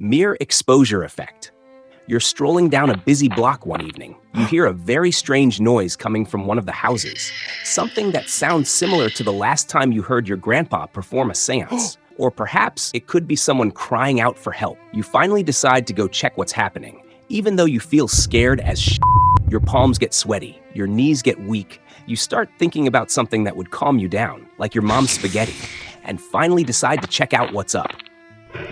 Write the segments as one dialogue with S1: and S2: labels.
S1: Mere exposure effect. You're strolling down a busy block one evening. You hear a very strange noise coming from one of the houses. Something that sounds similar to the last time you heard your grandpa perform a seance. Or perhaps it could be someone crying out for help. You finally decide to go check what's happening. Even though you feel scared as shit, your palms get sweaty, your knees get weak. You start thinking about something that would calm you down, like your mom's spaghetti, and finally decide to check out what's up.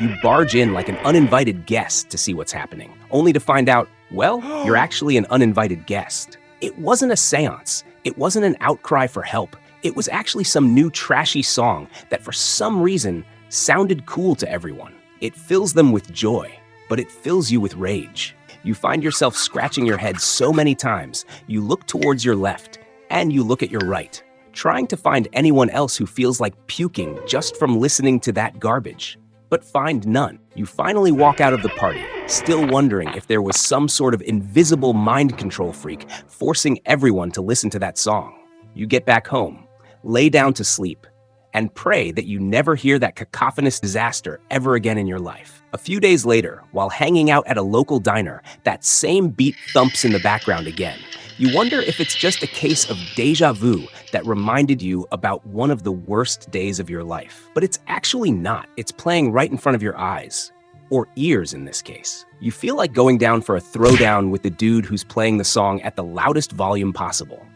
S1: You barge in like an uninvited guest to see what's happening, only to find out, well, you're actually an uninvited guest. It wasn't a seance. It wasn't an outcry for help. It was actually some new trashy song that for some reason sounded cool to everyone. It fills them with joy, but it fills you with rage. You find yourself scratching your head so many times, you look towards your left and you look at your right, trying to find anyone else who feels like puking just from listening to that garbage. But find none. You finally walk out of the party, still wondering if there was some sort of invisible mind control freak forcing everyone to listen to that song. You get back home, lay down to sleep, and pray that you never hear that cacophonous disaster ever again in your life. A few days later, while hanging out at a local diner, that same beat thumps in the background again. You wonder if it's just a case of deja vu that reminded you about one of the worst days of your life. But it's actually not. It's playing right in front of your eyes. Or ears in this case. You feel like going down for a throwdown with the dude who's playing the song at the loudest volume possible.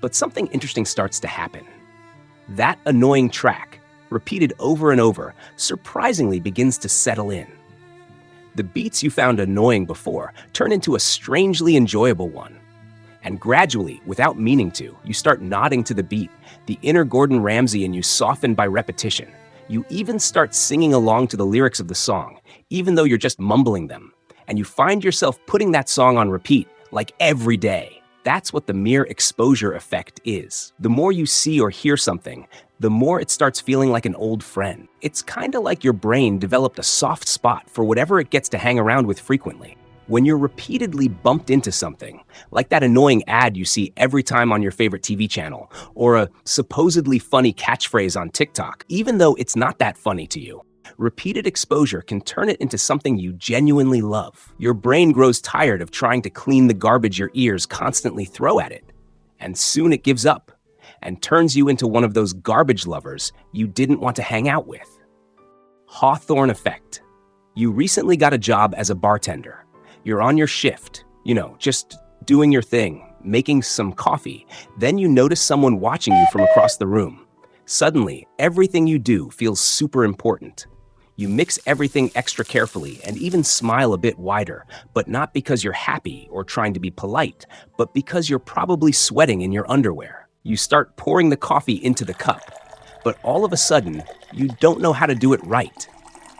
S1: But something interesting starts to happen. That annoying track, repeated over and over, surprisingly begins to settle in. The beats you found annoying before turn into a strangely enjoyable one. And gradually, without meaning to, you start nodding to the beat. The inner Gordon Ramsay in you soften by repetition. You even start singing along to the lyrics of the song, even though you're just mumbling them. And you find yourself putting that song on repeat, like every day. That's what the mere exposure effect is. The more you see or hear something, the more it starts feeling like an old friend. It's kinda like your brain developed a soft spot for whatever it gets to hang around with frequently. When you're repeatedly bumped into something, like that annoying ad you see every time on your favorite TV channel, or a supposedly funny catchphrase on TikTok, even though it's not that funny to you, repeated exposure can turn it into something you genuinely love. Your brain grows tired of trying to clean the garbage your ears constantly throw at it, and soon it gives up and turns you into one of those garbage lovers you didn't want to hang out with. Hawthorne Effect. You recently got a job as a bartender. You're on your shift, just doing your thing, making some coffee. Then you notice someone watching you from across the room. Suddenly, everything you do feels super important. You mix everything extra carefully and even smile a bit wider, but not because you're happy or trying to be polite, but because you're probably sweating in your underwear. You start pouring the coffee into the cup, but all of a sudden, you don't know how to do it right.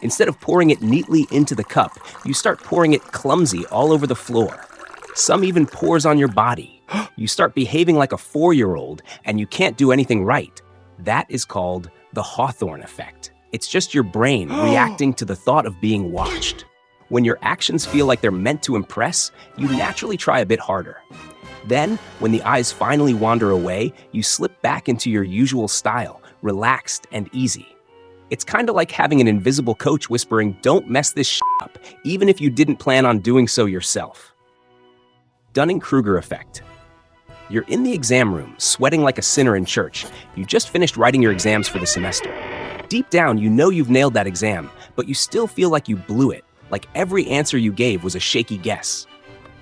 S1: Instead of pouring it neatly into the cup, you start pouring it clumsy all over the floor. Some even pours on your body. You start behaving like a 4-year-old and you can't do anything right. That is called the Hawthorne Effect. It's just your brain reacting to the thought of being watched. When your actions feel like they're meant to impress, you naturally try a bit harder. Then, when the eyes finally wander away, you slip back into your usual style, relaxed and easy. It's kind of like having an invisible coach whispering, "Don't mess this shit up," even if you didn't plan on doing so yourself. Dunning-Kruger Effect. You're in the exam room, sweating like a sinner in church. You just finished writing your exams for the semester. Deep down, you know you've nailed that exam, but you still feel like you blew it, like every answer you gave was a shaky guess.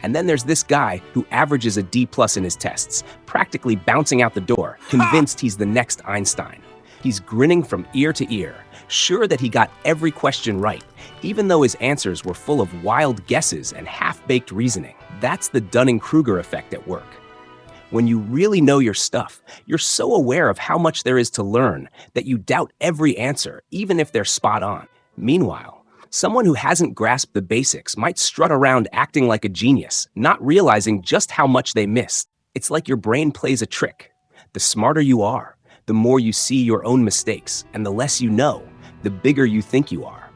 S1: And then there's this guy who averages a D+ in his tests, practically bouncing out the door, convinced he's the next Einstein. He's grinning from ear to ear, sure that he got every question right, even though his answers were full of wild guesses and half-baked reasoning. That's the Dunning-Kruger effect at work. When you really know your stuff, you're so aware of how much there is to learn that you doubt every answer, even if they're spot on. Meanwhile, someone who hasn't grasped the basics might strut around acting like a genius, not realizing just how much they missed. It's like your brain plays a trick. The smarter you are, the more you see your own mistakes, and the less you know, the bigger you think you are.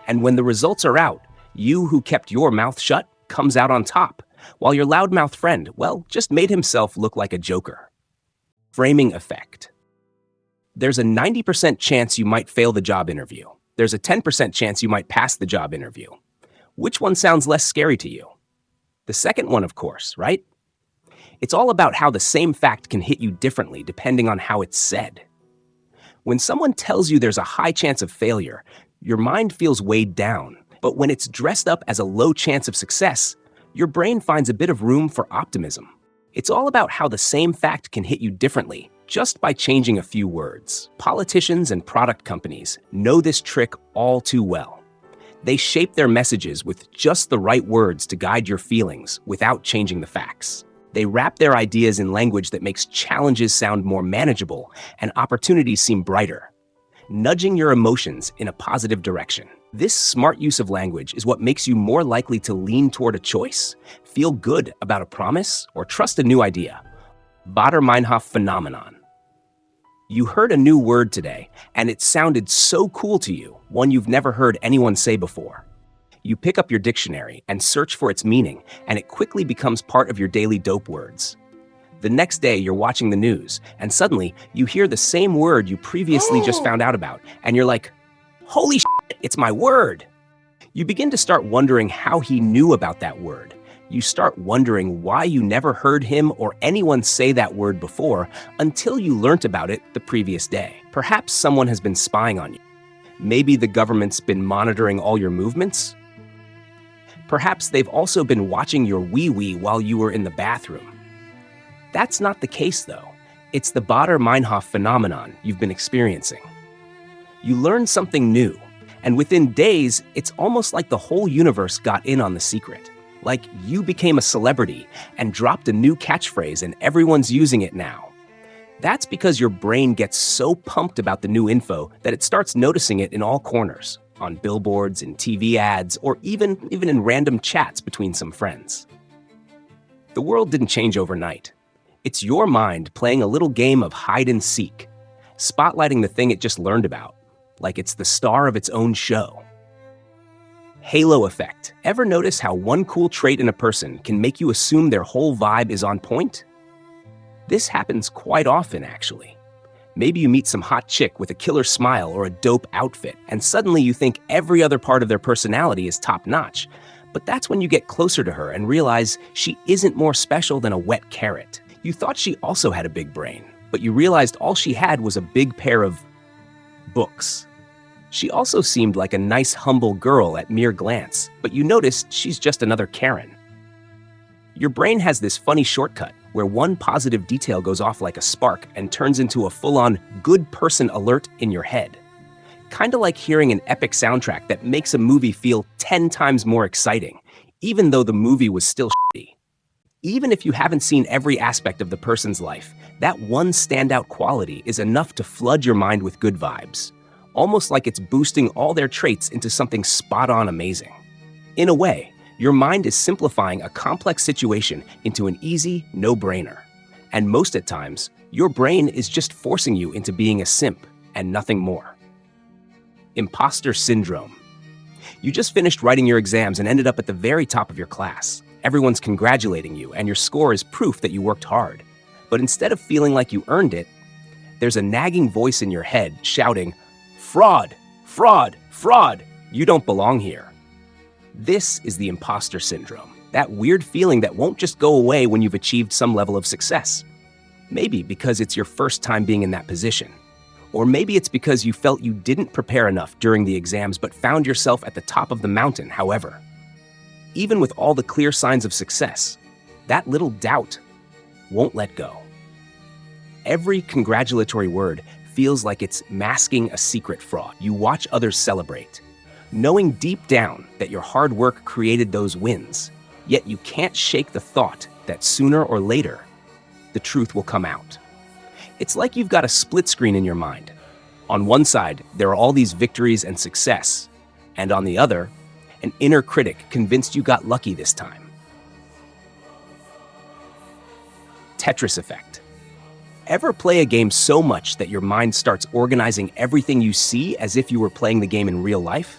S1: And when the results are out, you who kept your mouth shut comes out on top, while your loudmouth friend, just made himself look like a joker. Framing effect. There's a 90% chance you might fail the job interview. there's a 10% chance you might pass the job interview. Which one sounds less scary to you? The second one, of course, right? It's all about how the same fact can hit you differently depending on how it's said. When someone tells you there's a high chance of failure, your mind feels weighed down. But when it's dressed up as a low chance of success, your brain finds a bit of room for optimism. It's all about how the same fact can hit you differently just by changing a few words. Politicians and product companies know this trick all too well. They shape their messages with just the right words to guide your feelings without changing the facts. They wrap their ideas in language that makes challenges sound more manageable and opportunities seem brighter, nudging your emotions in a positive direction. This smart use of language is what makes you more likely to lean toward a choice, feel good about a promise, or trust a new idea. Baader-Meinhof Phenomenon. You heard a new word today, and it sounded so cool to you, one you've never heard anyone say before. You pick up your dictionary and search for its meaning, and it quickly becomes part of your daily dope words. The next day, you're watching the news, and suddenly, you hear the same word you previously just found out about, and you're like, holy shit, it's my word! You begin to start wondering how he knew about that word. You start wondering why you never heard him or anyone say that word before until you learnt about it the previous day. Perhaps someone has been spying on you. Maybe the government's been monitoring all your movements. Perhaps they've also been watching your wee-wee while you were in the bathroom. That's not the case, though. It's the Baader-Meinhof phenomenon you've been experiencing. You learn something new, and within days, it's almost like the whole universe got in on the secret. Like you became a celebrity and dropped a new catchphrase and everyone's using it now. That's because your brain gets so pumped about the new info that it starts noticing it in all corners, on billboards, in TV ads, or even in random chats between some friends. The world didn't change overnight. It's your mind playing a little game of hide and seek, spotlighting the thing it just learned about, like it's the star of its own show. Halo effect. Ever notice how one cool trait in a person can make you assume their whole vibe is on point? This happens quite often, actually. Maybe you meet some hot chick with a killer smile or a dope outfit, and suddenly you think every other part of their personality is top-notch. But that's when you get closer to her and realize she isn't more special than a wet carrot. You thought she also had a big brain, but you realized all she had was a big pair of books. She also seemed like a nice, humble girl at mere glance, but you noticed she's just another Karen. Your brain has this funny shortcut where one positive detail goes off like a spark and turns into a full-on good person alert in your head. Kinda like hearing an epic soundtrack that makes a movie feel 10 times more exciting, even though the movie was still shitty. Even if you haven't seen every aspect of the person's life, that one standout quality is enough to flood your mind with good vibes. Almost like it's boosting all their traits into something spot-on amazing. In a way, your mind is simplifying a complex situation into an easy, no-brainer. And most at times, your brain is just forcing you into being a simp and nothing more. Imposter Syndrome. You just finished writing your exams and ended up at the very top of your class. Everyone's congratulating you, and your score is proof that you worked hard. But instead of feeling like you earned it, there's a nagging voice in your head shouting, fraud, fraud, fraud, you don't belong here. This is the imposter syndrome, that weird feeling that won't just go away when you've achieved some level of success. Maybe because it's your first time being in that position. Or maybe it's because you felt you didn't prepare enough during the exams but found yourself at the top of the mountain, however. Even with all the clear signs of success, that little doubt won't let go. Every congratulatory word feels like it's masking a secret fraud. You watch others celebrate, knowing deep down that your hard work created those wins, yet you can't shake the thought that sooner or later, the truth will come out. It's like you've got a split screen in your mind. On one side, there are all these victories and success, and on the other, an inner critic convinced you got lucky this time. Tetris Effect. Ever play a game so much that your mind starts organizing everything you see as if you were playing the game in real life?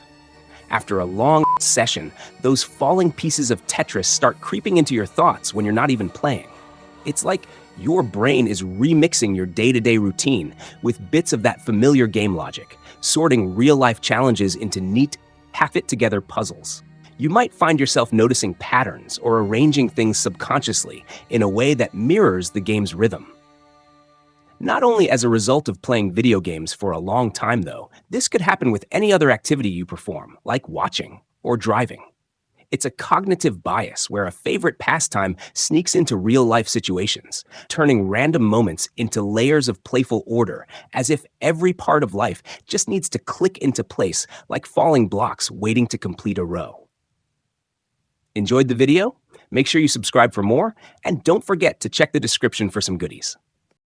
S1: After a long session, those falling pieces of Tetris start creeping into your thoughts when you're not even playing. It's like Your brain is remixing your day-to-day routine with bits of that familiar game logic, sorting real-life challenges into neat, half-it-together puzzles. You might find yourself noticing patterns or arranging things subconsciously in a way that mirrors the game's rhythm. Not only as a result of playing video games for a long time, though, this could happen with any other activity you perform, like watching or driving. It's a cognitive bias where a favorite pastime sneaks into real-life situations, turning random moments into layers of playful order, as if every part of life just needs to click into place like falling blocks waiting to complete a row. Enjoyed the video? Make sure you subscribe for more, and don't forget to check the description for some goodies.